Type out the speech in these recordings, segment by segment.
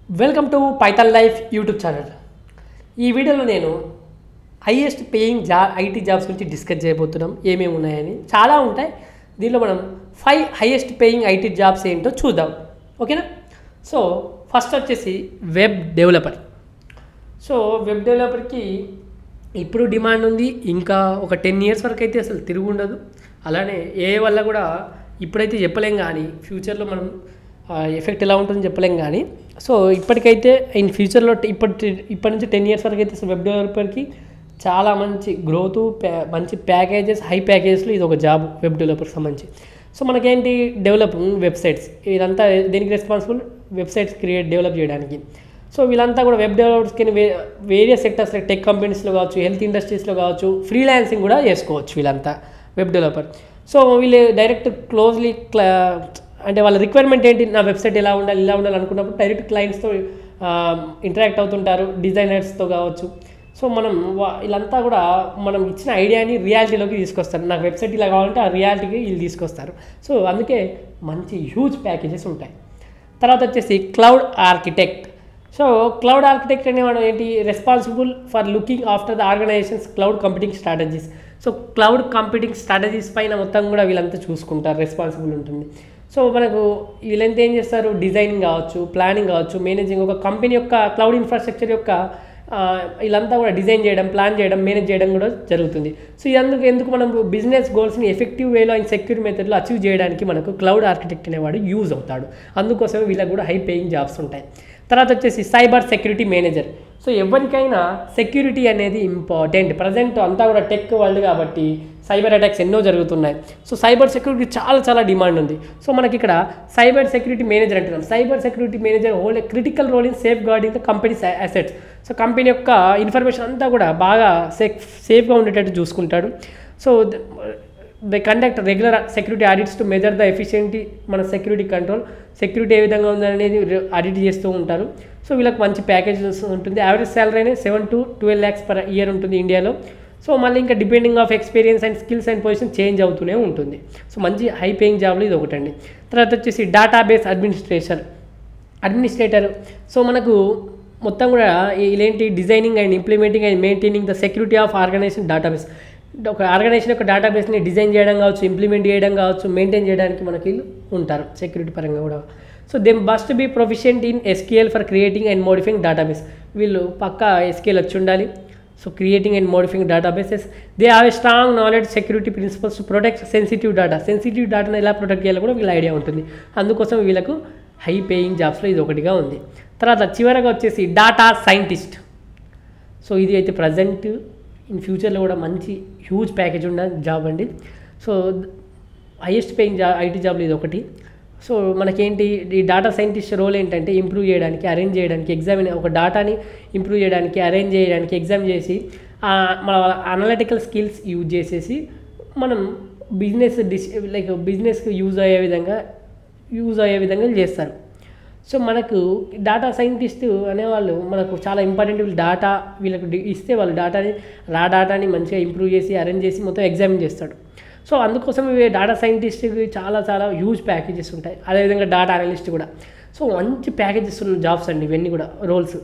Welcome to Python life YouTube channel. ఈ వీడియోలో నేను హైయెస్ట్ పేయింగ్ ఐటీ జాబ్స్ గురించి డిస్కస్ చేయబోతున్నాం. ఏమేమి ఉన్నాయని చాలా ఉంటాయి. దీనిలో మనం 5 హైయెస్ట్ పేయింగ్ ఐటీ జాబ్స్ ఏంటో చూద్దాం. ఓకేనా? సో ఫస్ట్ వచ్చేసి వెబ్ డెవలపర్. సో వెబ్ డెవలపర్కి ఇప్పుడు డిమాండ్ ఉంది. ఇంకా ఒక 10 ఇయర్స్ వరకు అయితే అసలు తిరుగు ఉండదు. అలానే ఏ వల్ల కూడా ఇప్పుడైతే చెప్పలేం, కానీ ఫ్యూచర్లో మనం ఎఫెక్ట్ ఎలా ఉంటుందని చెప్పలేం. కానీ సో ఇప్పటికైతే ఇన్ ఫ్యూచర్లో ఇప్పటి నుంచి 10 ఇయర్స్ వరకు అయితే వెబ్ డెవలపర్కి చాలా మంచి గ్రోత్, మంచి ప్యాకేజెస్, హై ప్యాకేజెస్లో ఇది ఒక జాబ్ వెబ్ డెవలపర్కి సంబంధించి. సో మనకేంటి డెవలపింగ్ వెబ్సైట్స్, ఇదంతా దేనికి రెస్పాన్సిబుల్? వెబ్సైట్స్ డెవలప్ చేయడానికి. సో వీళ్ళంతా కూడా వెబ్ డెవలపర్స్కి వేరియస్ సెక్టర్స్ లైక్ టెక్ కంపెనీస్లో కావచ్చు, హెల్త్ ఇండస్ట్రీస్లో కావచ్చు, ఫ్రీలాన్సింగ్ కూడా చేసుకోవచ్చు వీళ్ళంతా వెబ్ డెవలపర్. సో వీళ్ళు డైరెక్ట్ క్లోజ్లీ అంటే వాళ్ళ రిక్వైర్మెంట్ ఏంటి, నా వెబ్సైట్ ఇలా ఉండాలి అనుకున్నప్పుడు డైరెక్ట్ క్లయింట్స్తో ఇంటరాక్ట్ అవుతుంటారు, డిజైనర్స్తో కావచ్చు. సో మనం వీళ్ళంతా కూడా మనం ఇచ్చిన ఐడియాని రియాలిటీలోకి తీసుకొస్తారు. నాకు వెబ్సైట్ ఇలా కావాలంటే ఆ రియాలిటీకి వీళ్ళు తీసుకొస్తారు. సో అందుకే మంచి హ్యూజ్ ప్యాకేజెస్ ఉంటాయి. తర్వాత వచ్చేసి cloud architect. So cloud architect అనేవాడు ఏంటి? Responsible for looking after the organisations cloud computing strategies. So cloud computing strategies పైన మొత్తం కూడా వీళ్ళంతా చూసుకుంటారు, రెస్పాన్సిబుల్ ఉంటుంది. సో మనకు వీళ్ళంతా ఏం చేస్తారు? డిజైనింగ్ కావచ్చు, ప్లానింగ్ కావచ్చు, మేనేజింగ్, ఒక కంపెనీ యొక్క క్లౌడ్ ఇన్ఫ్రాస్ట్రక్చర్ యొక్క వీళ్ళంతా కూడా డిజైన్ చేయడం, ప్లాన్ చేయడం, మేనేజ్ చేయడం కూడా జరుగుతుంది. సో ఎందుకు మనం బిజినెస్ గోల్స్ని ఎఫెక్టివ్ వేలో అండ్ సెక్యూర్ మెథడ్లో అచీవ్ చేయడానికి మనకు క్లౌడ్ ఆర్కిటెక్ట్ అనేవాడు యూజ్ అవుతాడు. అందుకోసమే వీళ్ళకి కూడా హై పేయింగ్ జాబ్స్ ఉంటాయి. తర్వాత వచ్చేసి సైబర్ సెక్యూరిటీ మేనేజర్. సో ఎవరికైనా సెక్యూరిటీ అనేది ఇంపార్టెంట్. ప్రజెంట్ అంతా కూడా టెక్ వరల్డ్ కాబట్టి సైబర్ అటాక్స్ ఎన్నో జరుగుతున్నాయి. సో సైబర్ సెక్యూరిటీ చాలా డిమాండ్ ఉంది. సో మనకి ఇక్కడ సైబర్ సెక్యూరిటీ మేనేజర్ అంటున్నాం. Cyber security manager hold a critical role in safeguarding the companies assets. So company యొక్క ఇన్ఫర్మేషన్ అంతా కూడా బాగా సేఫ్గా ఉండేటట్టు చూసుకుంటాడు. So they conduct regular security audits to measure the efficiency, మన సెక్యూరిటీ కంట్రోల్, సెక్యూరిటీ ఏ విధంగా ఉందనేది ఆడిట్ చేస్తూ ఉంటారు. సో వీళ్ళకి మంచి ప్యాకేజెస్ ఉంటుంది. యావరేజ్ శాలరీ అనేది 7 to 12 lakhs per year ఉంటుంది ఇండియాలో. సో మళ్ళీ ఇంకా depending of experience and skills and position change అవుతూనే ఉంటుంది. సో మంచి హై పేయింగ్ జాబ్లో ఇది ఒకటండి. తర్వాత వచ్చేసి డేటాబేస్ అడ్మినిస్ట్రేటర్. సో మనకు మొత్తం కూడా ఇలాంటి designing and implementing and maintaining the security of organisation database. ఒక ఆర్గనైజేషన్ యొక్క డేటాబేస్ని డిజైన్ చేయడం కావచ్చు, ఇంప్లిమెంట్ చేయడం కావచ్చు, మెయింటైన్ చేయడానికి మనకి ఉంటారు సెక్యూరిటీ పరంగా కూడా. So they must be proficient in SQL for creating and modifying database. వీళ్ళు పక్కా SQL వచ్చి ఉండాలి. So creating and modifying databases. They have a strong knowledge security principles to protect sensitive డేటాను ఎలా ప్రొటెక్ట్ చేయాలో కూడా వీళ్ళ ఐడియా ఉంటుంది. అందుకోసం వీళ్ళకు హై పేయింగ్ జాబ్స్లో ఇది ఒకటిగా ఉంది. తర్వాత చివరగా వచ్చేసి డేటా సైంటిస్ట్. సో ఇది అయితే ప్రజెంట్ ఇన్ ఫ్యూచర్లో కూడా మంచి హ్యూజ్ ప్యాకేజ్ ఉన్న జాబ్ అండి. సో హైయెస్ట్ పేయింగ్ ఐటీ జాబ్లో ఇది ఒకటి. సో మనకేంటి ఈ డేటా సైంటిస్ట్ రోల్ ఏంటంటే ఇంప్రూవ్ చేయడానికి, అరేంజ్ చేయడానికి, ఒక డేటాని ఇంప్రూవ్ చేయడానికి, అరేంజ్ చేయడానికి, ఎగ్జామ్ చేసి మన అనలిటికల్ స్కిల్స్ యూజ్ చేసేసి మనం బిజినెస్కి యూజ్ అయ్యే విధంగా చేస్తారు. సో మనకు డేటా సైంటిస్ట్ అనేవాళ్ళు మనకు చాలా ఇంపార్టెంట్. వీళ్ళకు ఇస్తే వాళ్ళు డేటాని మంచిగా ఇంప్రూవ్ చేసి, అరేంజ్ చేసి మొత్తం ఎగ్జామిన్ చేస్తాడు. సో అందుకోసం ఇవి డేటా సైంటిస్ట్కి చాలా హ్యూజ్ ప్యాకేజెస్ ఉంటాయి. అదేవిధంగా డేటా అనలిస్ట్ కూడా. సో మంచి ప్యాకేజెస్ ఉన్న జాబ్స్ అండి ఇవన్నీ కూడా, రోల్స్.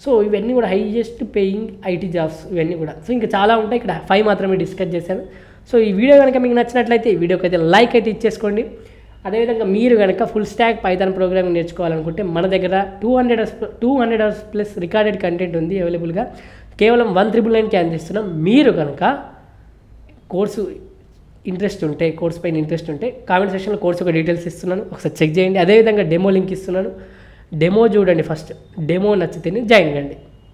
సో ఇవన్నీ కూడా హైయెస్ట్ పేయింగ్ ఐటీ జాబ్స్ ఇవన్నీ కూడా. సో ఇంకా చాలా ఉంటాయి, ఇక్కడ 5 మాత్రమే డిస్కస్ చేశాను. సో ఈ వీడియో కనుక మీకు నచ్చినట్లయితే ఈ వీడియోకి అయితే లైక్ అయితే ఇచ్చేసుకోండి. అదేవిధంగా మీరు కనుక ఫుల్ స్టాక్ పైథాన్ ప్రోగ్రామింగ్ నేర్చుకోవాలనుకుంటే మన దగ్గర 200 hours ప్లస్ రికార్డెడ్ కంటెంట్ ఉంది అవైలబుల్గా. కేవలం 1,999కి అందిస్తున్నాం. మీరు కనుక కోర్సు పైన ఇంట్రెస్ట్ ఉంటే కామెంట్ సెక్షన్లో కోర్సు యొక్క డీటెయిల్స్ ఇస్తున్నాను, ఒకసారి చెక్ చేయండి. అదేవిధంగా డెమో లింక్ ఇస్తున్నాను. డెమో చూడండి, ఫస్ట్ డెమో నచ్చితేనే జాయిన్ కండి.